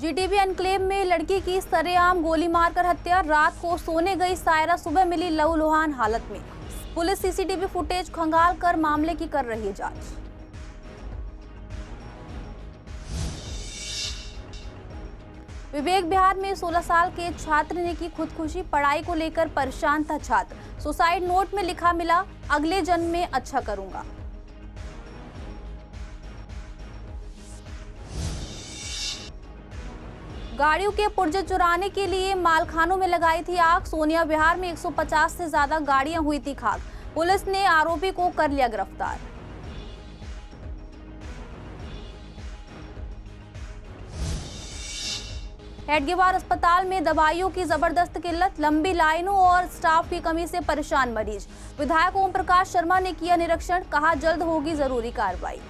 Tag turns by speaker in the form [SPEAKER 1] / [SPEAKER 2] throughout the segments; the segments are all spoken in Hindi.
[SPEAKER 1] जीटीबी एनक्लेव में लड़की की सरेआम गोली मारकर हत्या। रात को सोने गई सायरा सुबह मिली लहूलुहान हालत में। पुलिस सीसीटीवी फुटेज खंगाल कर मामले की कर रही है जांच। विवेक विहार में 16 साल के छात्र ने की खुदकुशी। पढ़ाई को लेकर परेशान था छात्र। सुसाइड नोट में लिखा मिला, अगले जन्म में अच्छा करूंगा। गाड़ियों के पुर्जे चुराने के लिए मालखानों में लगाई थी आग। सोनिया विहार में 150 से ज्यादा गाड़ियां हुई थी खाक। पुलिस ने आरोपी को कर लिया गिरफ्तार। हेडगेवार अस्पताल में दवाइयों की जबरदस्त किल्लत। लंबी लाइनों और स्टाफ की कमी से परेशान मरीज। विधायक ओम प्रकाश शर्मा ने किया निरीक्षण, कहा जल्द होगी जरूरी कार्रवाई।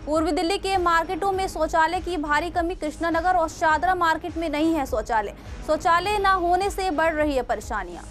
[SPEAKER 1] पूर्वी दिल्ली के मार्केटों में शौचालय की भारी कमी। कृष्णानगर और शादरा मार्केट में नहीं है शौचालय। शौचालय न होने से बढ़ रही है परेशानियां।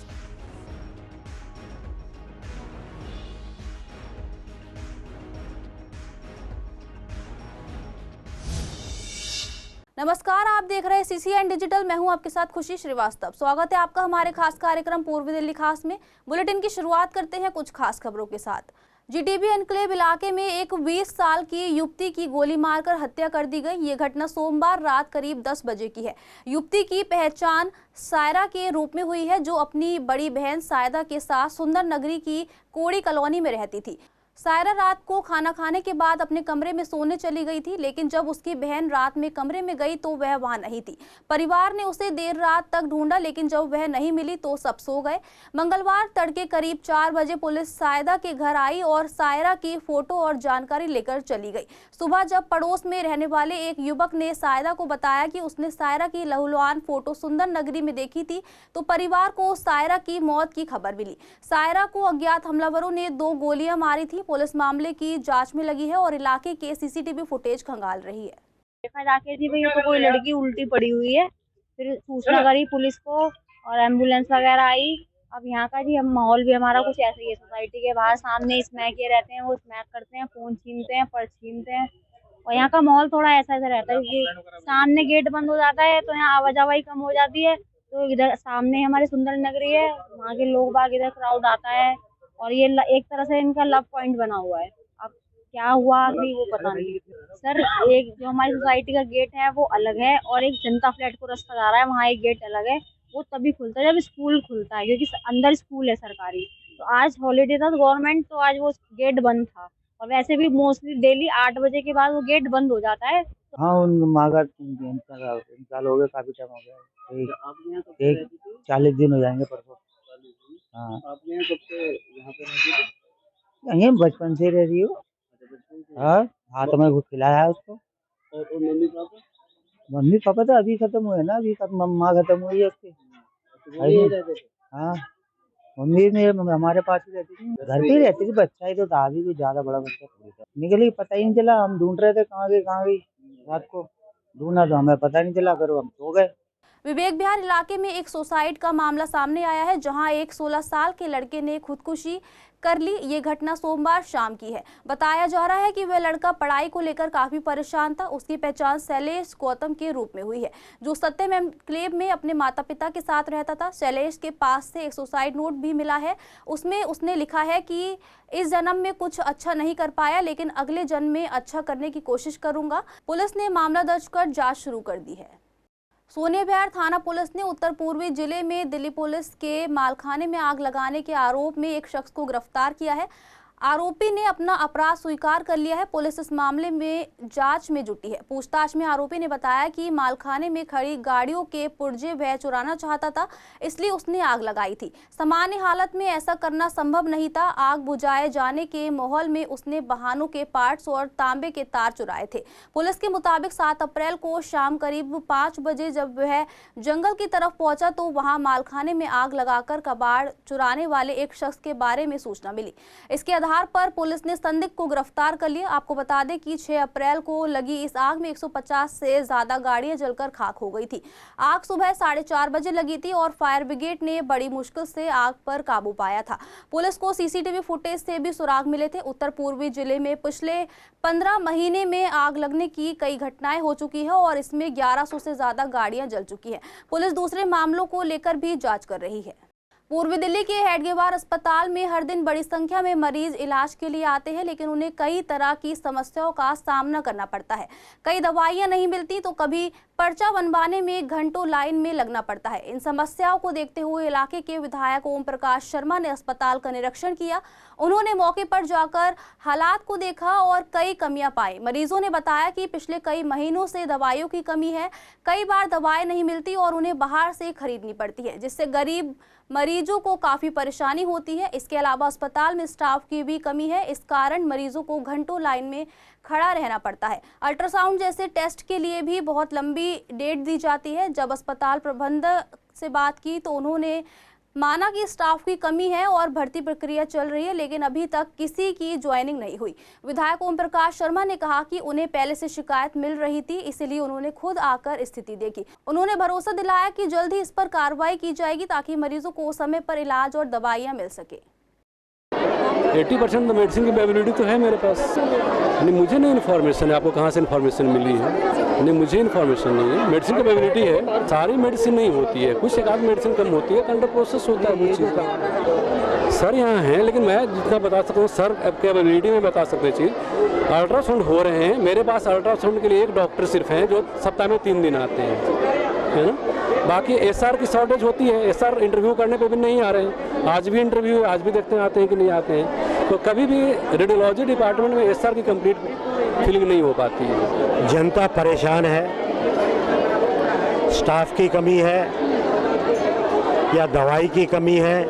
[SPEAKER 1] नमस्कार, आप देख रहे हैं CCN डिजिटल। मैं हूं आपके साथ खुशी श्रीवास्तव। स्वागत है आपका हमारे खास कार्यक्रम पूर्वी दिल्ली खास में। बुलेटिन की शुरुआत करते हैं कुछ खास खबरों के साथ। जीटीबी एनक्लेव इलाके में एक 20 साल की युवती की गोली मारकर हत्या कर दी गई। ये घटना सोमवार रात करीब 10 बजे की है। युवती की पहचान सायरा के रूप में हुई है, जो अपनी बड़ी बहन सायदा के साथ सुंदर नगरी की कोड़ी कॉलोनी में रहती थी। सायरा रात को खाना खाने के बाद अपने कमरे में सोने चली गई थी, लेकिन जब उसकी बहन रात में कमरे में गई तो वह वहां नहीं थी। परिवार ने उसे देर रात तक ढूंढा, लेकिन जब वह नहीं मिली तो सब सो गए। मंगलवार तड़के करीब 4 बजे पुलिस सायदा के घर आई और सायरा की फोटो और जानकारी लेकर चली गई। सुबह जब पड़ोस में रहने वाले एक युवक ने सायदा को बताया कि उसने सायरा की लहूलुहान फोटो सुंदर नगरी में देखी थी, तो परिवार को सायरा की मौत की खबर मिली। सायरा को अज्ञात हमलावरों ने 2 गोलियां मारी थी। पुलिस मामले की जांच में लगी है और इलाके के सीसीटीवी फुटेज खंगाल रही है।
[SPEAKER 2] देखा जाके जी भाई तो कोई लड़की उल्टी पड़ी हुई है। फिर सूचना करी पुलिस को और एम्बुलेंस वगैरह आई। अब यहाँ का जी हम माहौल भी हमारा कुछ ऐसा ही है। सोसाइटी के बाहर सामने स्मैक ये रहते हैं, वो स्मैक करते हैं, फोन छीनते हैं, पर्स छीनते हैं। और यहाँ का माहौल थोड़ा ऐसा रहता है कि सामने गेट बंद हो जाता है तो यहाँ आवाजाही कम हो जाती है। तो इधर सामने हमारी सुंदर नगरी है, वहाँ के लोग बाग इधर क्राउड आता है और ये एक तरह से इनका लव पॉइंट बना हुआ है। अब क्या हुआ अभी वो पता नहीं सर। एक जो हमारी सोसाइटी का गेट है वो अलग है और एक जनता फ्लैट को रास्ता जा रहा है, वहाँ एक गेट अलग है। वो तभी खुलता है जब स्कूल खुलता है, क्योंकि अंदर स्कूल है सरकारी। तो आज हॉलीडे था गवर्नमेंट, तो आज वो गेट बंद था। और वैसे भी मोस्टली डेली 8 बजे के बाद वो गेट बंद हो जाता है।
[SPEAKER 3] हाँ, उन मांगा इंतकाल हो गया, काफी टाइम हो गया। एक 40 दिन हो जाएंगे परसों। हाँ,
[SPEAKER 4] आप यहाँ कब से यहाँ पे रहती थी?
[SPEAKER 3] यहीं बचपन से रह रही हो। हाँ, हाथ में घुस खिलाया है उसको।
[SPEAKER 4] और मम्मी पापा?
[SPEAKER 3] मम्मी पापा तो अभी खत्म हुए ना, अभी माँ खत्म हुई है उसकी।
[SPEAKER 4] वो यहीं रहते थे?
[SPEAKER 3] हाँ, मम्मी ने हमारे पास ही रहती थी, घर पे ही रहती थी। बच्चा ही तो था, अभी कोई ज्यादा बड़ा बच्चा थोड़ी था। निकली पता ही नहीं चला, हम ढूंढ रहे थे कहाँ गई रात को। ढूंढा तो हमें पता नहीं चला, फिर हम सो गए।
[SPEAKER 1] विवेक विहार इलाके में एक सुसाइड का मामला सामने आया है, जहां एक 16 साल के लड़के ने खुदकुशी कर ली। ये घटना सोमवार शाम की है। बताया जा रहा है कि वह लड़का पढ़ाई को लेकर काफी परेशान था। उसकी पहचान शैलेश गौतम के रूप में हुई है, जो सत्यम एनक्लेव में अपने माता पिता के साथ रहता था। शैलेश के पास से एक सुसाइड नोट भी मिला है। उसमें उसने लिखा है कि इस जन्म में कुछ अच्छा नहीं कर पाया, लेकिन अगले जन्म में अच्छा करने की कोशिश करूंगा। पुलिस ने मामला दर्ज कर जांच शुरू कर दी है। सोनिया विहार थाना पुलिस ने उत्तर पूर्वी जिले में दिल्ली पुलिस के मालखाने में आग लगाने के आरोप में एक शख्स को गिरफ्तार किया है। आरोपी ने अपना अपराध स्वीकार कर लिया है। पुलिस इस मामले में जांच में जुटी है। पूछताछ में आरोपी ने बताया कि मालखाने में खड़ी गाड़ियों के पुर्जे वह चुराना चाहता था, इसलिए उसने आग लगाई थी। सामान्य हालत में ऐसा करना संभव नहीं था। आग बुझाए जाने के माहौल में उसने वाहनों के पार्ट्स और तांबे के तार चुराए थे। पुलिस के मुताबिक 7 अप्रैल को शाम करीब 5 बजे जब वह जंगल की तरफ पहुंचा तो वहां मालखाने में आग लगाकर कबाड़ चुराने वाले एक शख्स के बारे में सूचना मिली। इसके आधार पर पुलिस ने संदिग्ध को गिरफ्तार कर लिया। आपको बता दें कि 6 अप्रैल को लगी इस आग में 150 से ज्यादा गाड़ियां जलकर खाक हो गई थी। आग सुबह 4:30 बजे लगी थी और फायर ब्रिगेड ने बड़ी मुश्किल से आग पर काबू पाया था। पुलिस को सीसीटीवी फुटेज से भी सुराग मिले थे। उत्तर पूर्वी जिले में पिछले 15 महीने में आग लगने की कई घटनाएं हो चुकी है और इसमें 1100 से ज्यादा गाड़ियां जल चुकी है। पुलिस दूसरे मामलों को लेकर भी जांच कर रही है। पूर्वी दिल्ली के हेडगेवार अस्पताल में हर दिन बड़ी संख्या में मरीज इलाज के लिए आते हैं, लेकिन उन्हें कई तरह की समस्याओं का सामना करना पड़ता है। कई दवाइयां नहीं मिलती तो कभी पर्चा बनवाने में घंटों लाइन में लगना पड़ता है। इन समस्याओं को देखते हुए इलाके के विधायक ओम प्रकाश शर्मा ने अस्पताल का निरीक्षण किया। उन्होंने मौके पर जाकर हालात को देखा और कई कमियां पाई। मरीजों ने बताया कि पिछले कई महीनों से दवाइयों की कमी है। कई बार दवाएं नहीं मिलती और उन्हें बाहर से खरीदनी पड़ती है, जिससे गरीब मरीजों को काफी परेशानी होती है। इसके अलावा अस्पताल में स्टाफ की भी कमी है। इस कारण मरीजों को घंटों लाइन में खड़ा रहना पड़ता है। अल्ट्रासाउंड जैसे टेस्ट के लिए भी बहुत लंबी डेट दी जाती है। जब अस्पताल प्रबंधक से बात की तो उन्होंने माना कि स्टाफ की कमी है और भर्ती प्रक्रिया चल रही है, लेकिन अभी तक किसी की ज्वाइनिंग नहीं हुई। विधायक ओम प्रकाश शर्मा ने कहा कि उन्हें पहले से शिकायत मिल रही थी, इसलिए उन्होंने खुद आकर स्थिति देखी। उन्होंने भरोसा दिलाया कि जल्द ही इस पर कार्रवाई की जाएगी ताकि मरीजों को समय पर इलाज और दवाइयां मिल सके।
[SPEAKER 5] 80% मेडिसिन की अवेलेबिलिटी तो है मेरे पास। नहीं, मुझे नहीं इन्फॉर्मेशन है। आपको कहाँ से इन्फॉर्मेशन मिली है? नहीं, मुझे इन्फॉर्मेशन नहीं है। मेडिसिन की अवेलेबिलिटी है, सारी मेडिसिन नहीं होती है, कुछ एक आध मेडिसिन कम होती है, अंडर प्रोसेस होता है कुछ चीज़ का। सर यहाँ हैं, लेकिन मैं जितना बता सकता हूँ सर की अवेलेबिलिटी में बता सकते चीज़। अल्ट्रासाउंड हो रहे हैं मेरे पास। अल्ट्रासाउंड के लिए एक डॉक्टर सिर्फ हैं जो सप्ताह में 3 दिन आते हैं, है ना। बाकी एसआर की शॉर्टेज होती है। एसआर इंटरव्यू करने पे भी नहीं आ रहे हैं। आज भी इंटरव्यू, आज भी देखते हैं आते हैं कि नहीं आते हैं। तो कभी भी रेडियोलॉजी डिपार्टमेंट में एसआर की कंप्लीट फिलिंग नहीं हो पाती है।
[SPEAKER 6] जनता परेशान है, स्टाफ की कमी है या दवाई की कमी है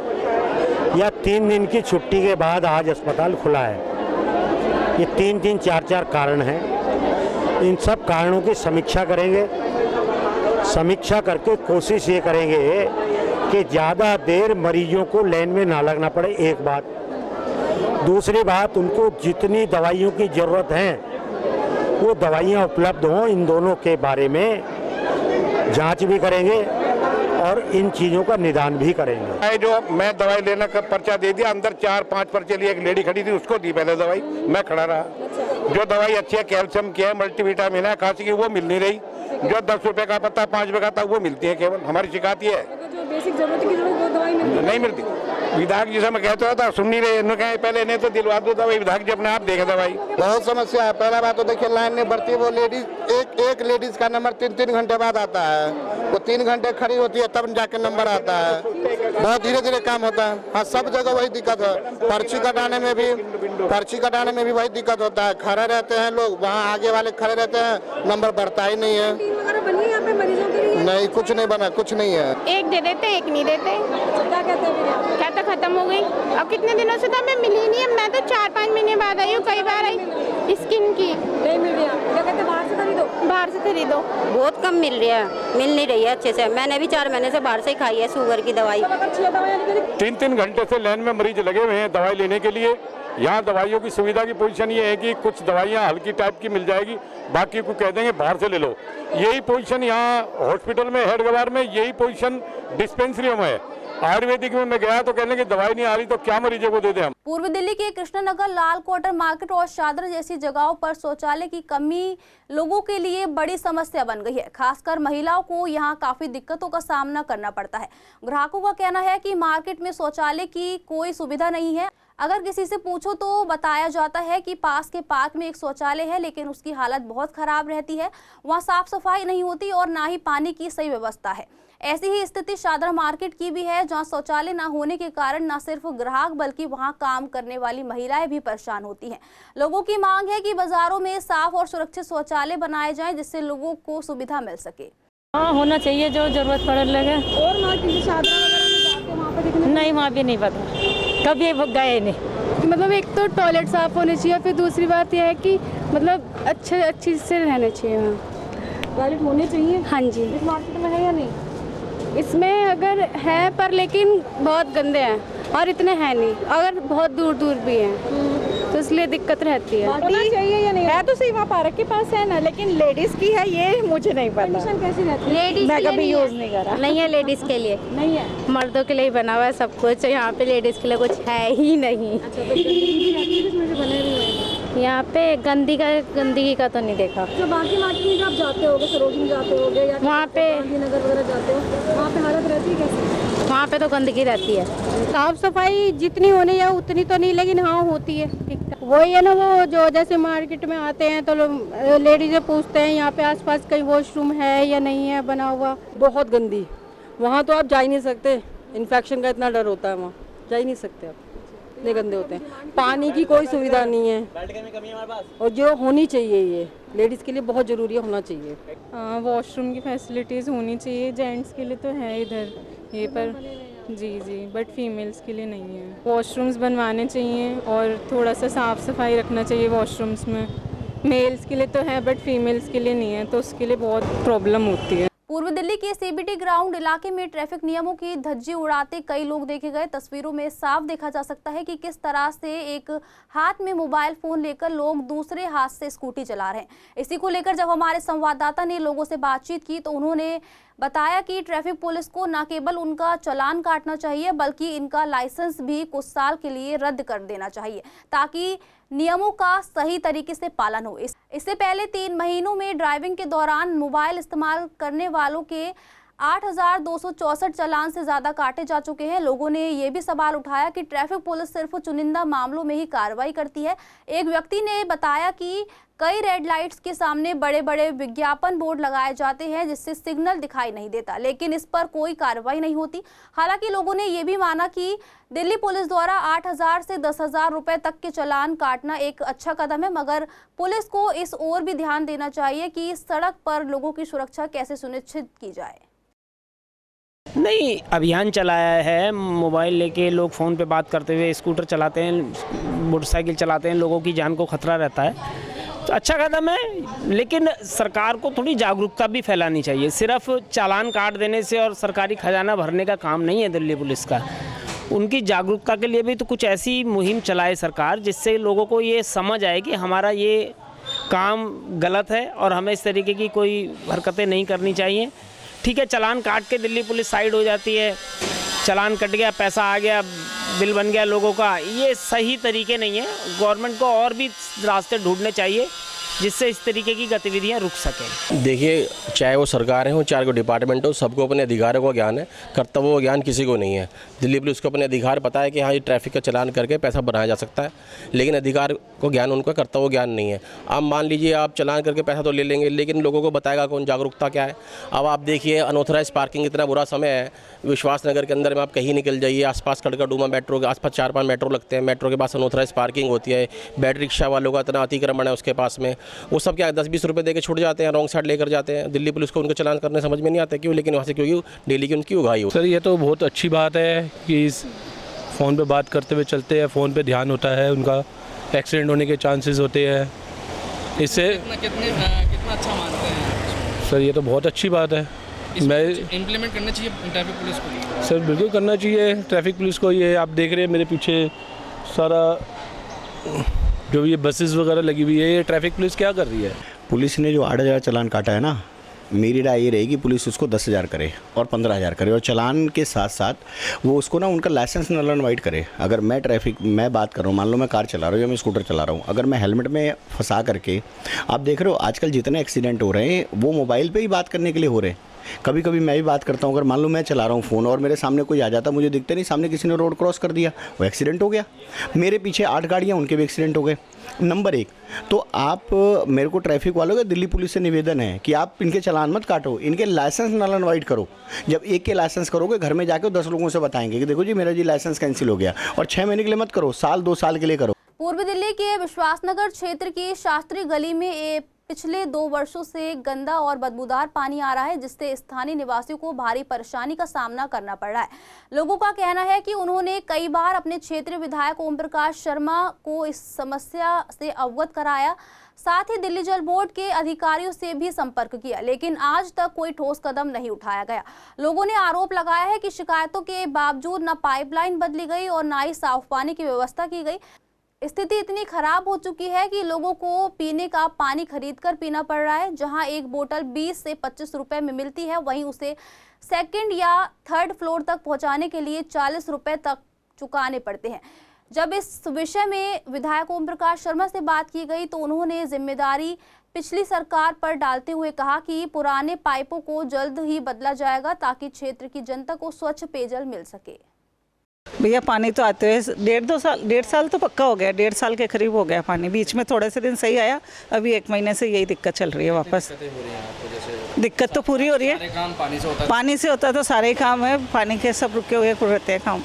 [SPEAKER 6] या 3 दिन की छुट्टी के बाद आज अस्पताल खुला है। ये 3-3, 4-4 कारण हैं। इन सब कारणों की समीक्षा करेंगे। समीक्षा करके कोशिश ये करेंगे कि ज़्यादा देर मरीजों को लाइन में ना लगना पड़े, एक बात। दूसरी बात, उनको जितनी दवाइयों की ज़रूरत है वो दवाइयाँ उपलब्ध हों। इन दोनों के बारे में जांच भी करेंगे और इन चीज़ों का निदान भी करेंगे।
[SPEAKER 7] जो मैं दवाई लेने का पर्चा दे दिया, अंदर 4-5 पर्चे लिए, एक लेडी खड़ी थी, उसको दी पहले दवाई, मैं खड़ा रहा। जो दवाई अच्छी है, कैल्शियम की है, मल्टीविटामिन है, खांसी की, वो मिल नहीं रही। जो 10 रुपए का पत्ता, 5 रुपए का था, वो मिलती है केवल। हमारी शिकायत ये है
[SPEAKER 8] जो बेसिक जरूरत की वो दवाई
[SPEAKER 7] नहीं मिलती। विधायक जी से मैं कहता था, सुन नहीं रहे। इन्होंने कहा पहले नहीं तो दिलवा दो दवाई, विधायक जी अपने आप देखे दवाई।
[SPEAKER 9] बहुत समस्या है। पहला बात तो देखिए, लाइन में बढ़ती है वो लेडीज, एक लेडीज का नंबर 3-3 घंटे बाद आता है। वो 3 घंटे खड़ी होती है तब जाके नंबर आता है। बहुत धीरे धीरे काम होता है। हाँ, सब जगह वही दिक्कत है। पर्ची कटाने में भी वही दिक्कत होता है। खड़े रहते हैं लोग, वहाँ आगे वाले खड़े रहते हैं, नंबर बढ़ता ही नहीं है। नहीं, कुछ नहीं बना, कुछ नहीं है।
[SPEAKER 10] एक दे देते, एक नहीं देते।
[SPEAKER 8] क्या कहते हैं?
[SPEAKER 10] क्या तो खत्म हो गई। अब कितने दिनों से तो हमें मिली नहीं है। मैं तो 4-5 महीने बाद आई हूँ, कई बार आई। स्किन की
[SPEAKER 8] नहीं मिल रही है। क्या कहते हैं? बाहर से खरीदो।
[SPEAKER 10] बाहर से खरीदो।
[SPEAKER 11] बहुत कम मिल रही है, मिल नहीं रही है अच्छे से। मैंने भी 4 महीने से बाहर से ही खाई है शुगर की दवाई।
[SPEAKER 7] 3-3 घंटे से लाइन में मरीज लगे हुए हैं दवाई लेने के लिए। यहाँ दवाइयों की सुविधा की पोजीशन ये है कि कुछ दवाइयाँ हल्की टाइप की मिल जाएगी, बाकी को कह देंगे बाहर से ले लो। यही पोजीशन यहाँ हॉस्पिटल में, हेडगेवार में, यही पोजीशन डिस्पेंसरियों में है। आयुर्वेदिक में मैं गया तो कहने की दवाई नहीं आ रही, तो क्या मरीजों को दे दें हम।
[SPEAKER 1] पूर्वी दिल्ली के कृष्णनगर, लाल क्वार्टर मार्केट और शादरा जैसी जगहों पर शौचालय की कमी लोगों के लिए बड़ी समस्या बन गई है। खासकर महिलाओं को यहाँ काफी दिक्कतों का सामना करना पड़ता है। ग्राहकों का कहना है कि मार्केट में शौचालय की कोई सुविधा नहीं है। अगर किसी से पूछो तो बताया जाता है कि पास के पार्क में एक शौचालय है, लेकिन उसकी हालत बहुत खराब रहती है। वहाँ साफ सफाई नहीं होती और ना ही पानी की सही व्यवस्था है। ऐसी ही स्थिति शादरा मार्केट की भी है, जहां शौचालय न होने के कारण न सिर्फ ग्राहक बल्कि वहां काम करने वाली महिलाएं भी परेशान होती हैं। लोगों की मांग है कि बाजारों में साफ और सुरक्षित शौचालय बनाए जाएं, जिससे लोगों को सुविधा मिल सके।
[SPEAKER 11] हाँ, होना चाहिए, जो जरूरत पड़ने लगे।
[SPEAKER 8] और मार्केट शादरा वगैरह
[SPEAKER 11] नहीं, वहाँ भी नहीं पता, कभी गए नहीं।
[SPEAKER 12] मतलब एक तो टॉयलेट साफ होने चाहिए, फिर दूसरी बात यह है कि मतलब अच्छी से रहना चाहिए। वहाँ
[SPEAKER 8] टॉयलेट होने चाहिए।
[SPEAKER 12] हाँ जी।
[SPEAKER 8] इस मार्केट में है या नहीं?
[SPEAKER 12] इसमें अगर है, पर लेकिन बहुत गंदे हैं। और इतने हैं नहीं, अगर बहुत दूर दूर भी हैं तो इसलिए दिक्कत रहती है।
[SPEAKER 8] होना चाहिए या नहीं?
[SPEAKER 13] है तो सही, वहाँ पार्क के पास है ना, लेकिन लेडीज की है ये मुझे नहीं पता।
[SPEAKER 8] कंडीशन कैसी रहती है?
[SPEAKER 11] लेडीज
[SPEAKER 13] मैं कभी यूज नहीं करा।
[SPEAKER 11] नहीं है, लेडीज के लिए
[SPEAKER 8] नहीं है।
[SPEAKER 11] मर्दों के लिए ही बना हुआ है सब कुछ, यहाँ पे लेडीज के लिए कुछ है ही नहीं।
[SPEAKER 8] अच्छा, तो गंदगी रहती है जिसमें से बने हुए हैं।
[SPEAKER 11] यहाँ पे गंदगी का तो नहीं देखा।
[SPEAKER 8] जो बाकी मार्केट में आप जाते होगे, सरोजनी जाते होगे या
[SPEAKER 11] वहाँ पे
[SPEAKER 8] गांधीनगर वगैरह जाते हो, वहाँ पे हालत रहती है कैसी?
[SPEAKER 11] वहाँ पे तो गंदगी रहती है।
[SPEAKER 12] साफ सफाई जितनी होनी है उतनी तो नहीं, लेकिन हाँ होती है ठीक ठाक। वही है ना, वो जो जैसे मार्केट में आते हैं तो लेडीज़ें पूछते हैं यहाँ पे आसपास कहीं वॉशरूम है या नहीं है बना हुआ।
[SPEAKER 13] बहुत गंदी, वहाँ तो आप जा ही नहीं सकते, इन्फेक्शन का इतना डर होता है, वहाँ जा ही नहीं सकते आप, इतने गंदे होते हैं। पानी की कोई सुविधा नहीं है, और जो होनी चाहिए ये लेडीज़ के लिए बहुत ज़रूरी होना चाहिए।
[SPEAKER 12] वॉशरूम की फैसिलिटीज़ होनी चाहिए, जेंट्स के लिए तो है इधर ये पर, जी, बट फीमेल्स के लिए नहीं है। वॉशरूम्स बनवाने चाहिए और थोड़ा सा साफ़ सफाई रखना चाहिए वॉशरूम्स में। मेल्स के लिए तो है बट फीमेल्स के लिए नहीं है, तो उसके लिए बहुत प्रॉब्लम होती है।
[SPEAKER 1] पूर्व दिल्ली के सीबीटी ग्राउंड इलाके में ट्रैफिक नियमों की धज्जी उड़ाते कई लोग देखे गए। तस्वीरों में साफ देखा जा सकता है कि किस तरह से एक हाथ में मोबाइल फोन लेकर लोग दूसरे हाथ से स्कूटी चला रहे हैं। इसी को लेकर जब हमारे संवाददाता ने लोगों से बातचीत की तो उन्होंने बताया कि ट्रैफिक पुलिस को न केवल उनका चालान काटना चाहिए बल्कि इनका लाइसेंस भी कुछ साल के लिए रद्द कर देना चाहिए ताकि नियमों का सही तरीके से पालन हो। इससे पहले 3 महीनों में ड्राइविंग के दौरान मोबाइल इस्तेमाल करने वालों के 8,264 चालान से ज्यादा काटे जा चुके हैं। लोगों ने ये भी सवाल उठाया कि ट्रैफिक पुलिस सिर्फ चुनिंदा मामलों में ही कार्रवाई करती है। एक व्यक्ति ने बताया कि कई रेड लाइट्स के सामने बड़े बड़े विज्ञापन बोर्ड लगाए जाते हैं जिससे सिग्नल दिखाई नहीं देता, लेकिन इस पर कोई कार्रवाई नहीं होती। हालांकि लोगों ने ये भी माना कि दिल्ली पुलिस द्वारा 8,000 से 10,000 रुपए तक के चालान काटना एक अच्छा कदम है, मगर पुलिस को इस ओर भी ध्यान देना चाहिए कि सड़क पर लोगों की सुरक्षा कैसे सुनिश्चित की जाए।
[SPEAKER 14] नहीं, अभियान चलाया है, मोबाइल लेके लोग फ़ोन पे बात करते हुए स्कूटर चलाते हैं, मोटरसाइकिल चलाते हैं, लोगों की जान को खतरा रहता है, तो अच्छा कदम है। लेकिन सरकार को थोड़ी जागरूकता भी फैलानी चाहिए। सिर्फ चालान काट देने से और सरकारी खजाना भरने का काम नहीं है दिल्ली पुलिस का। उनकी जागरूकता के लिए भी तो कुछ ऐसी मुहिम चलाए सरकार जिससे लोगों को ये समझ आए कि हमारा ये काम गलत है और हमें इस तरीके की कोई हरकतें नहीं करनी चाहिए। ठीक है, चालान काट के दिल्ली पुलिस साइड हो जाती है, चालान कट गया, पैसा आ गया, बिल बन गया लोगों का, ये सही तरीके नहीं है। गवर्नमेंट को और भी रास्ते ढूंढने चाहिए जिससे इस तरीके की गतिविधियां रुक सकें।
[SPEAKER 15] देखिए, चाहे वो सरकार है, वो 4 डिपार्टमेंट हो, सबको अपने अधिकारों का ज्ञान है, कर्तव्यों का ज्ञान किसी को नहीं है। दिल्ली पुलिस को अपने अधिकार पता है कि हाँ, ये ट्रैफिक का चालान करके पैसा बनाया जा सकता है, लेकिन अधिकार को ज्ञान उनका, कर्तव्य ज्ञान नहीं है। अब मान लीजिए आप चालान करके पैसा तो ले लेंगे, लेकिन लोगों को बताएगा कौन, जागरूकता क्या है। अब आप देखिए, अनऑथराइज पार्किंग इतना बुरा समय है, विश्वास नगर के अंदर में आप कहीं निकल जाइए, आसपास कड़का डूमा मेट्रो के आसपास 4-5 मेट्रो लगते हैं, मेट्रो के पास अनऑथराइज पार्किंग होती है, बैटरी रिक्शा वालों का इतना अतिक्रमण है उसके पास में, वो सब क्या 10-20 रुपये देके छूट जाते हैं, रॉन्ग साइड लेकर जाते हैं। दिल्ली पुलिस को उनको चालान करने समझ में नहीं आता क्यों, लेकिन वहाँ से क्योंकि डेली की उनकी उगाही हो।
[SPEAKER 5] सर, ये तो बहुत अच्छी बात है कि इस फ़ोन पे बात करते हुए चलते हैं, फ़ोन पे ध्यान होता है, उनका एक्सीडेंट होने के चांसेस होते हैं। इससे
[SPEAKER 16] कितना अच्छा मानते हैं
[SPEAKER 5] सर, ये तो बहुत अच्छी बात है। मैं
[SPEAKER 16] इम्प्लीमेंट करना चाहिए ट्रैफिक पुलिस को।
[SPEAKER 5] सर, बिल्कुल करना चाहिए ट्रैफिक पुलिस को। ये आप देख रहे हैं मेरे पीछे सारा जो ये बसेस वगैरह लगी हुई है, ये ट्रैफिक पुलिस क्या कर रही है?
[SPEAKER 17] पुलिस ने जो 8,000 चालान काटा है ना, मेरी राय ये रहेगी पुलिस उसको 10,000 करे और 15,000 करे, और चालान के साथ साथ वो उसको ना उनका लाइसेंस नल एंड वाइड करे। अगर मैं बात कर रहा हूँ, मान लो मैं कार चला रहा हूँ या मैं स्कूटर चला रहा हूँ, अगर मैं हेलमेट में फंसा करके, आप देख रहे हो आजकल जितने एक्सीडेंट हो रहे हैं वो मोबाइल पे ही बात करने के लिए हो रहे हैं। कभी कभी मैं भी बात करता हूँ, अगर मान लो मैं चला रहा हूँ फ़ोन और मेरे सामने कोई आ जाता, मुझे दिखता नहीं, सामने किसी ने रोड क्रॉस कर दिया, वो एक्सीडेंट हो गया। मेरे पीछे 8 गाड़ियाँ, उनके भी एक्सीडेंट हो गए। नंबर 1 तो आप मेरे को ट्रैफिक वालों का दिल्ली पुलिस से निवेदन है कि आप इनके चालान मत काटो, इनके लाइसेंस नल एंड वाइड करो। जब एक के लाइसेंस करोगे, घर में जाकर 10 लोगों से बताएंगे कि देखो जी मेरा जी लाइसेंस कैंसिल हो गया, और 6 महीने के लिए मत करो, साल 2 साल के लिए करो।
[SPEAKER 1] पूर्व दिल्ली के विश्वासनगर क्षेत्र की शास्त्री गली में पिछले 2 वर्षों से गंदा और बदबूदार पानी आ रहा है, जिससे स्थानीय निवासियों को भारी परेशानी का सामना करना पड़ रहा है। लोगों का कहना है कि उन्होंने कई बार अपने क्षेत्रीय विधायक ओम प्रकाश शर्मा को इस समस्या से अवगत कराया, साथ ही दिल्ली जल बोर्ड के अधिकारियों से भी संपर्क किया, लेकिन आज तक कोई ठोस कदम नहीं उठाया गया। लोगों ने आरोप लगाया है कि शिकायतों के बावजूद न पाइपलाइन बदली गई और न ही साफ पानी की व्यवस्था की गई। स्थिति इतनी खराब हो चुकी है कि लोगों को पीने का पानी खरीदकर पीना पड़ रहा है। जहां एक बोतल 20 से 25 रुपए में मिलती है, वहीं उसे सेकंड या थर्ड फ्लोर तक पहुंचाने के लिए 40 रुपए तक चुकाने पड़ते हैं। जब इस विषय में विधायक ओम प्रकाश शर्मा से बात की गई तो उन्होंने जिम्मेदारी पिछली सरकार पर डालते हुए कहा कि पुराने पाइपों को जल्द ही बदला जाएगा ताकि क्षेत्र की जनता को स्वच्छ पेयजल मिल सके।
[SPEAKER 18] भैया पानी तो आते हुए डेढ़ साल तो पक्का हो गया, 1.5 साल के करीब हो गया पानी। बीच में थोड़े से दिन सही आया, अभी 1 महीने से यही दिक्कत चल रही है वापस। दिक्कत तो पूरी हो रही है, पानी से होता है तो सारे काम है, पानी के सब रुके हुए रहते हैं काम।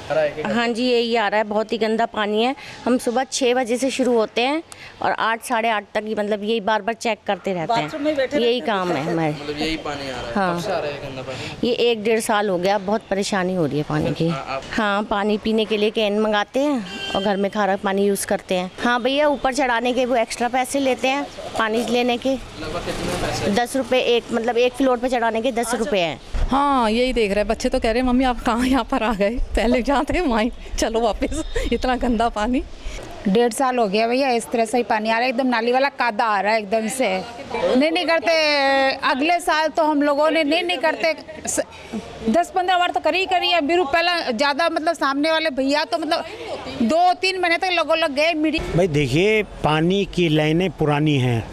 [SPEAKER 11] हाँ जी, यही आ रहा है, बहुत ही गंदा पानी है। हम सुबह 6 बजे से शुरू होते हैं और 8 साढ़े 8 तक ही, मतलब यही बार बार चेक करते रहते हैं, यही काम है हमारे।
[SPEAKER 16] मतलब यही पानी आ रहा है।
[SPEAKER 11] हाँ,
[SPEAKER 16] कब से आ रहा है गंदा पानी?
[SPEAKER 11] ये 1-1.5 साल हो गया, बहुत परेशानी हो रही है पानी की। हाँ, पानी पीने के लिए कैन मंगाते हैं और घर में खारा पानी यूज़ करते हैं। हाँ भैया, ऊपर चढ़ाने के वो एक्स्ट्रा पैसे लेते हैं पानी लेने के, 10 रुपये एक, मतलब 1 फ्लोर पे चढ़ाने के 10 रुपये हैं।
[SPEAKER 19] हाँ, यही देख रहे हैं बच्चे, तो कह रहे हैं मम्मी आप कहाँ यहाँ पर आ गए, पहले जहाँ थे वहीं चलो वापस, इतना गंदा पानी।
[SPEAKER 20] 1.5 साल हो गया भैया, इस तरह से ही पानी आ रहा है, एकदम नाली वाला कादा आ रहा है एकदम से। नहीं करते, अगले साल तो हम लोगों ने नहीं करते, 10-15 बार तो करी अभी पहला ज़्यादा, मतलब सामने वाले भैया तो मतलब 2-3 महीने तक लोगों लग गए।
[SPEAKER 6] भाई देखिए, पानी की लाइनें पुरानी हैं,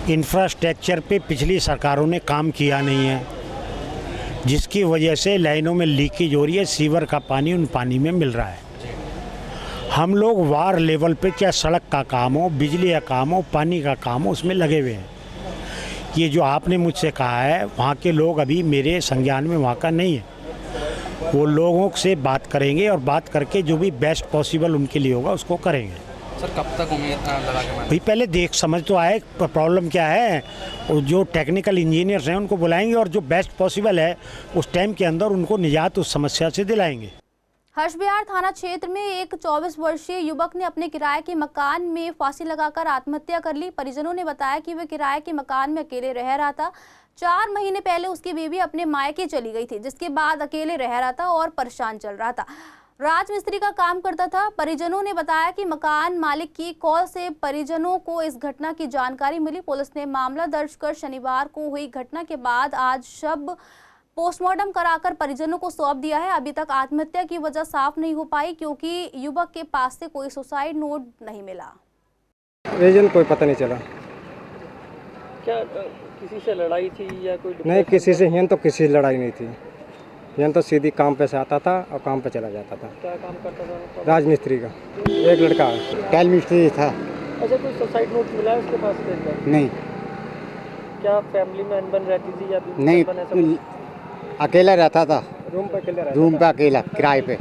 [SPEAKER 6] इंफ्रास्ट्रक्चर पे पिछली सरकारों ने काम किया नहीं है, जिसकी वजह से लाइनों में लीकेज हो रही है, सीवर का पानी उन पानी में मिल रहा है। हम लोग वार लेवल पे, चाहे सड़क का काम हो, बिजली का काम हो, पानी का काम हो, उसमें लगे हुए हैं। ये जो आपने मुझसे कहा है, वहाँ के लोग अभी मेरे संज्ञान में वहाँ का नहीं है। वो लोगों से बात करेंगे और बात करके जो भी बेस्ट पॉसिबल उनके लिए होगा उसको करेंगे।
[SPEAKER 16] सर कब तक उम्मीद लगा के
[SPEAKER 6] भाई पहले देख समझ तो आए प्रॉब्लम क्या है, और जो टेक्निकल इंजीनियर्स हैं उनको बुलाएंगे और जो बेस्ट पॉसिबल है उस टाइम के अंदर उनको निजात उस समस्या से दिलाएंगे।
[SPEAKER 1] हर्ष विहार थाना क्षेत्र में एक 24 वर्षीय युवक ने अपने किराए के मकान में फांसी लगाकर आत्महत्या कर ली। परिजनों ने बताया कि वह किराए के मकान में अकेले रह रहा था। 4 महीने पहले उसकी बीवी अपने मायके चली गई थी, जिसके बाद अकेले रह रहा था और परेशान चल रहा था। राजमिस्त्री का काम करता था। परिजनों ने बताया कि मकान मालिक की कॉल से परिजनों को इस घटना की जानकारी मिली। पुलिस ने मामला दर्ज कर शनिवार को हुई घटना के बाद आज शव पोस्टमार्टम कराकर परिजनों को सौंप दिया है। अभी तक आत्महत्या की वजह साफ नहीं हो पाई क्योंकि युवक के पास से कोई सुसाइड नोट नहीं मिला।
[SPEAKER 21] रीजन कोई पता नहीं चला।
[SPEAKER 22] क्या किसी से लड़ाई थी या कोई?
[SPEAKER 21] नहीं, किसी से यहाँ तो किसी से लड़ाई नहीं थी। यहाँ तो सीधी काम पे से आता था और काम पे चला जाता था।
[SPEAKER 22] क्या काम करता था?
[SPEAKER 21] राजमिस्त्री का। एक लड़का टाइल मिस्त्री था।
[SPEAKER 22] अच्छा, कोई सुसाइड नोट मिला है उसके पास से?
[SPEAKER 21] नहीं।
[SPEAKER 22] क्या फैमिली में अनबन रहती थी या
[SPEAKER 21] नहीं? अकेला रहता था, रूम पे अकेला किराए पे।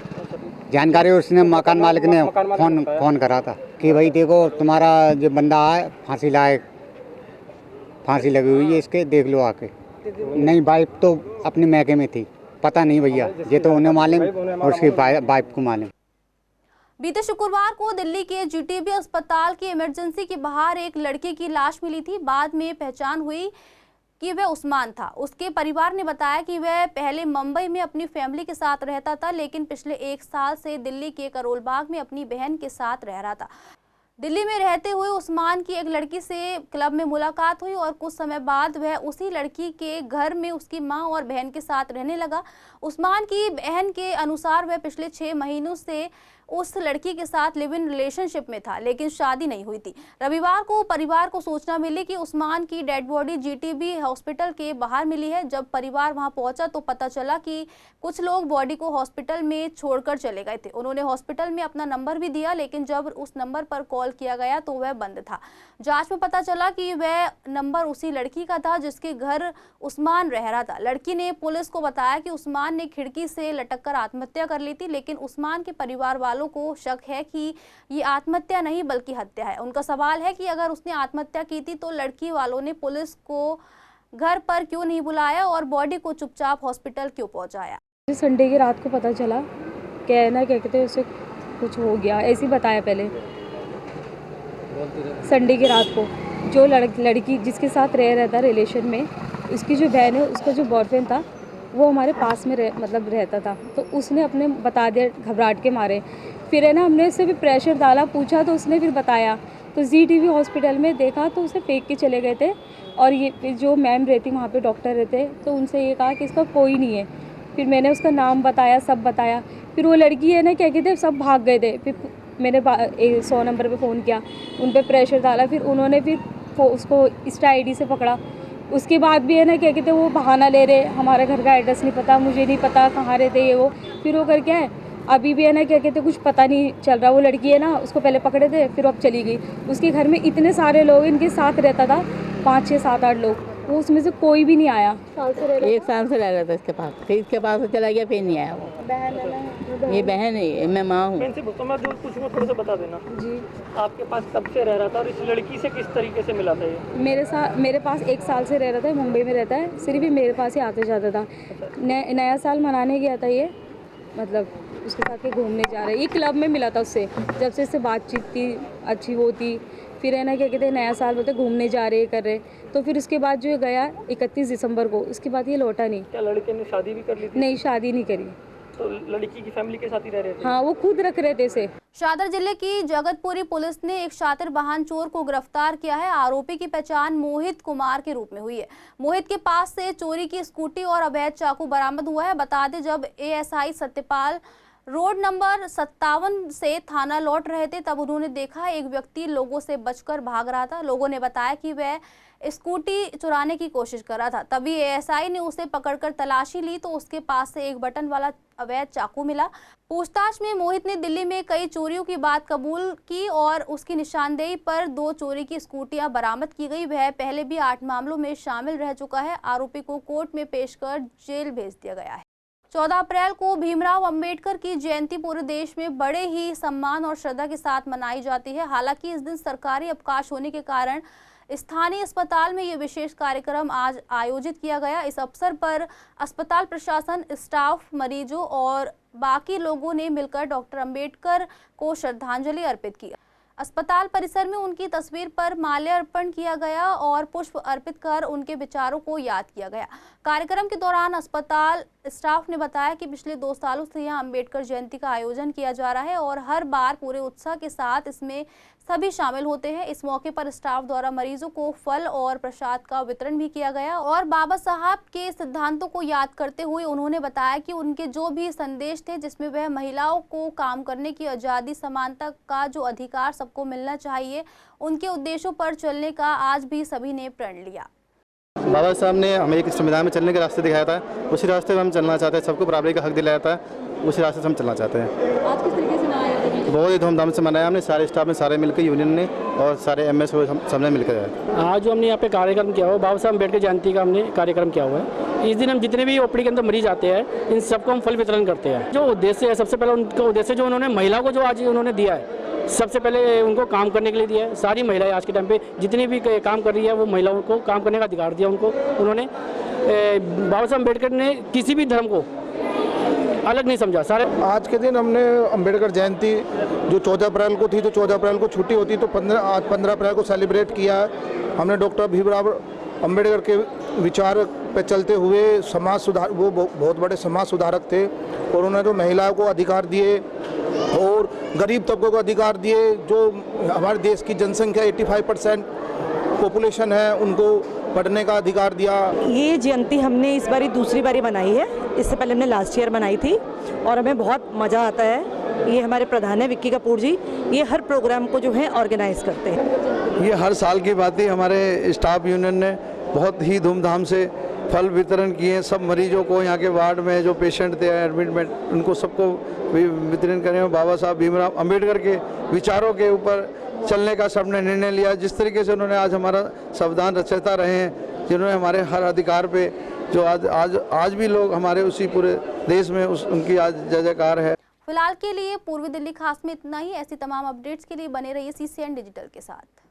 [SPEAKER 21] जानकारी उसने मकान मालिक ने फोन करा था कि भाई देखो तुम्हारा जो बंदा है फांसी लगी हुई है, इसके देख लो आके। नहीं, वाइफ तो अपने मैके में थी, पता नहीं भैया, ये तो उन्हें मालूम और उसकी वाइफ को मालूम।
[SPEAKER 1] बीते शुक्रवार को दिल्ली के जीटीबी अस्पताल के इमरजेंसी के बाहर एक लड़के की लाश मिली थी। बाद में पहचान हुई कि वह उस्मान था। उसके परिवार ने बताया कि वह पहले मुंबई में अपनी फैमिली के साथ रहता था, लेकिन पिछले 1 साल से दिल्ली के करोल बाग में अपनी बहन के साथ रह रहा था। दिल्ली में रहते हुए उस्मान की एक लड़की से क्लब में मुलाकात हुई और कुछ समय बाद वह उसी लड़की के घर में उसकी मां और बहन के साथ रहने लगा। उस्मान की बहन के अनुसार वह पिछले 6 महीनों से उस लड़की के साथ लिव इन रिलेशनशिप में था, लेकिन शादी नहीं हुई थी। रविवार को परिवार को सूचना मिली कि उस्मान की डेड बॉडी जीटीबी हॉस्पिटल के बाहर मिली है। जब परिवार वहां पहुंचा तो पता चला कि कुछ लोग बॉडी को हॉस्पिटल में छोड़कर चले गए थे। उन्होंने हॉस्पिटल में अपना नंबर भी दिया, लेकिन जब उस नंबर पर कॉल किया गया तो वह बंद था। जांच में पता चला कि वह नंबर उसी लड़की का था जिसके घर उस्मान रह रहा था। लड़की ने पुलिस को बताया कि उस्मान ने खिड़की से लटककर आत्महत्या कर ली थी, लेकिन उस्मान के परिवार वालों को शक है कि ये आत्महत्या नहीं बल्कि हत्या है। उनका सवाल है कि अगर उसने आत्महत्या की थी तो लड़की वालों ने पुलिस को घर पर क्यों नहीं बुलाया और बॉडी को चुपचाप हॉस्पिटल क्यों पहुंचाया।
[SPEAKER 8] संडे की रात को पता चला, क्या कहते उसे कुछ हो गया, ऐसे ही बताया पहले। संडे की रात को जो लड़की जिसके साथ रह था रिलेशन में, उसकी जो बहन है, उसका जो बॉयफ्रेंड था वो हमारे पास में रहता था, तो उसने अपने बता दिया घबराहट के मारे। फिर है ना हमने उससे भी प्रेशर डाला, पूछा तो उसने फिर बताया, तो ZTV हॉस्पिटल में देखा तो उसे फेंक के चले गए थे। और ये जो मैम रहती वहाँ पे डॉक्टर रहते, तो उनसे ये कहा कि इसका कोई नहीं है। फिर मैंने उसका नाम बताया, सब बताया। फिर वो लड़की है ना क्या कहते सब भाग गए थे। फिर मैंने 100 नंबर पे फ़ोन किया, उन पर प्रेशर डाला, फिर उन्होंने फिर उसको इंस्टा ID से पकड़ा। उसके बाद भी है ना क्या कहते वो बहाना ले रहे, हमारे घर का एड्रेस नहीं पता, मुझे नहीं पता कहाँ रहते ये वो। फिर वो करके है अभी भी है ना क्या कहते कुछ पता नहीं चल रहा। वो लड़की है ना उसको पहले पकड़े थे, फिर अब चली गई। उसके घर में इतने सारे लोग इनके साथ रहता था, 5, 6, 7, 8 लोग, वो उसमें से कोई भी नहीं आया।
[SPEAKER 2] 1 साल से रह रहा था इसके पास, फिर इसके पास से चला गया, फिर नहीं आया वो। ये बहन है, मैं माँ हूँ।
[SPEAKER 22] थोड़ा सा बता देना जी, आपके पास कब से रह रहा था और इस लड़की से किस तरीके से मिला था ये?
[SPEAKER 8] मेरे पास 1 साल से रह रहा था, मुंबई में रहता है, सिर्फ ही मेरे पास ही आते जाता था। नया साल मनाने गया था ये, मतलब उसके साथ के घूमने जा रहे, ये क्लब में मिला था उससे। जब से इससे बातचीत थी अच्छी होती, फिर है ना क्या कहते हैं नया साल बोलते घूमने जा रहे कर रहे, तो फिर उसके बाद जो गया 31 दिसंबर को, उसके बाद ये लौटा नहीं।
[SPEAKER 22] क्या लड़के ने शादी भी कर ली थी?
[SPEAKER 8] नहीं, शादी नहीं करी।
[SPEAKER 22] तो लड़की की फैमिली के साथ ही रह रहे थे?
[SPEAKER 8] हाँ, वो खुद रख रहे थे इसे।
[SPEAKER 1] शादर जिले की जगतपुरी पुलिस ने एक शातिर वाहन चोर को गिरफ्तार किया है। आरोपी की पहचान मोहित कुमार के रूप में हुई है। मोहित के पास से चोरी की स्कूटी और अवैध चाकू बरामद हुआ है। बता दें, जब ASI सत्यपाल रोड नंबर 57 से थाना लौट रहे थे, तब उन्होंने देखा एक व्यक्ति लोगों से बचकर भाग रहा था। लोगों ने बताया कि वह स्कूटी चुराने की कोशिश कर रहा था। तभी ASI ने उसे पकड़कर तलाशी ली तो उसके पास से एक बटन वाला अवैध चाकू मिला। पूछताछ में मोहित ने दिल्ली में कई चोरियों की बात कबूल की और उसकी निशानदेही पर 2 चोरी की स्कूटियां बरामद की गई। वह पहले भी 8 मामलों में शामिल रह चुका है। आरोपी को कोर्ट में पेश कर जेल भेज दिया गया है। 14 अप्रैल को भीमराव अंबेडकर की जयंती पूरे देश में बड़े ही सम्मान और श्रद्धा के साथ मनाई जाती है। हालांकि इस दिन सरकारी अवकाश होने के कारण स्थानीय अस्पताल में ये विशेष कार्यक्रम आज आयोजित किया गया। इस अवसर पर अस्पताल प्रशासन, स्टाफ, मरीजों और बाकी लोगों ने मिलकर डॉक्टर अंबेडकर को श्रद्धांजलि अर्पित की। अस्पताल परिसर में उनकी तस्वीर पर माल्यार्पण किया गया और पुष्प अर्पित कर उनके विचारों को याद किया गया। कार्यक्रम के दौरान अस्पताल स्टाफ ने बताया कि पिछले 2 सालों से यहां अंबेडकर जयंती का आयोजन किया जा रहा है और हर बार पूरे उत्साह के साथ इसमें सभी शामिल होते हैं। इस मौके पर स्टाफ द्वारा मरीजों को फल और प्रसाद का वितरण भी किया गया और बाबा साहब के सिद्धांतों को याद करते हुए उन्होंने बताया कि उनके जो भी संदेश थे, जिसमें वह महिलाओं को काम करने की आज़ादी, समानता का जो अधिकार सबको मिलना चाहिए, उनके उद्देश्यों पर चलने का आज भी सभी ने प्रण लिया।
[SPEAKER 4] बाबा साहब ने हमें एक संविधान में चलने के रास्ते दिखाया था, उसी रास्ते में हम चलना चाहते हैं। सबको बराबरी का हक दिलाया था, उसी रास्ते से हम चलना चाहते हैं।
[SPEAKER 8] आज किस तरीके से मनाया?
[SPEAKER 4] बहुत ही धूमधाम से मनाया हमने, सारे स्टाफ ने, सारे मिलकर, यूनियन ने और सारे MS सबने मिलकर।
[SPEAKER 22] आज जो हमने यहाँ पे कार्यक्रम किया हुआ, बाबा साहब अम्बेडकर जयंती का हमने कार्यक्रम किया हुआ है। इस दिन हम जितने भी OPD के अंदर मरीज आते हैं, इन सबको हम फल वितरण करते हैं। जो उद्देश्य है, सबसे पहले उनका उद्देश्य जो उन्होंने महिला को जो आज उन्होंने दिया है, सबसे पहले उनको काम करने के लिए दिया है। सारी महिलाएं आज के टाइम पे जितनी भी काम कर रही है, वो महिलाओं को काम करने का अधिकार दिया उनको। उन्होंने बाबा साहब अम्बेडकर ने किसी भी धर्म को अलग नहीं समझा। सारे
[SPEAKER 9] आज के दिन हमने अम्बेडकर जयंती जो 14 अप्रैल को थी, तो 14 अप्रैल को छुट्टी होती, तो 15 अप्रैल को सेलिब्रेट किया है। हमने डॉक्टर भीमराव अम्बेडकर के विचार पे चलते हुए समाज सुधार, वो बहुत बड़े समाज सुधारक थे और उन्होंने जो महिलाओं को अधिकार दिए और गरीब तबकों को अधिकार दिए। जो हमारे देश की जनसंख्या 85% पॉपुलेशन है, उनको पढ़ने का अधिकार दिया।
[SPEAKER 23] ये जयंती हमने इस बारी दूसरी बारी बनाई है, इससे पहले हमने लास्ट ईयर बनाई थी और हमें बहुत मज़ा आता है। ये हमारे प्रधान है विक्की कपूर जी, ये हर प्रोग्राम को जो है ऑर्गेनाइज करते हैं।
[SPEAKER 4] ये हर साल की बात है, हमारे स्टाफ यूनियन ने बहुत ही धूमधाम से फल वितरण किए। सब मरीजों को, यहाँ के वार्ड में जो पेशेंट थे एडमिटमेंट, उनको सबको वितरण करें। बाबा साहब भीमराव अम्बेडकर के विचारों के ऊपर चलने का सबने निर्णय लिया। जिस तरीके से उन्होंने आज हमारा संविधान रचयिता रहे हैं, जिन्होंने हमारे हर अधिकार पे जो आज भी लोग हमारे उसी पूरे देश में उनकी आज जय जयकार है।
[SPEAKER 1] फिलहाल के लिए पूर्वी दिल्ली खास में इतना ही। ऐसी तमाम अपडेट्स के लिए बने रहिए CCN डिजिटल के साथ।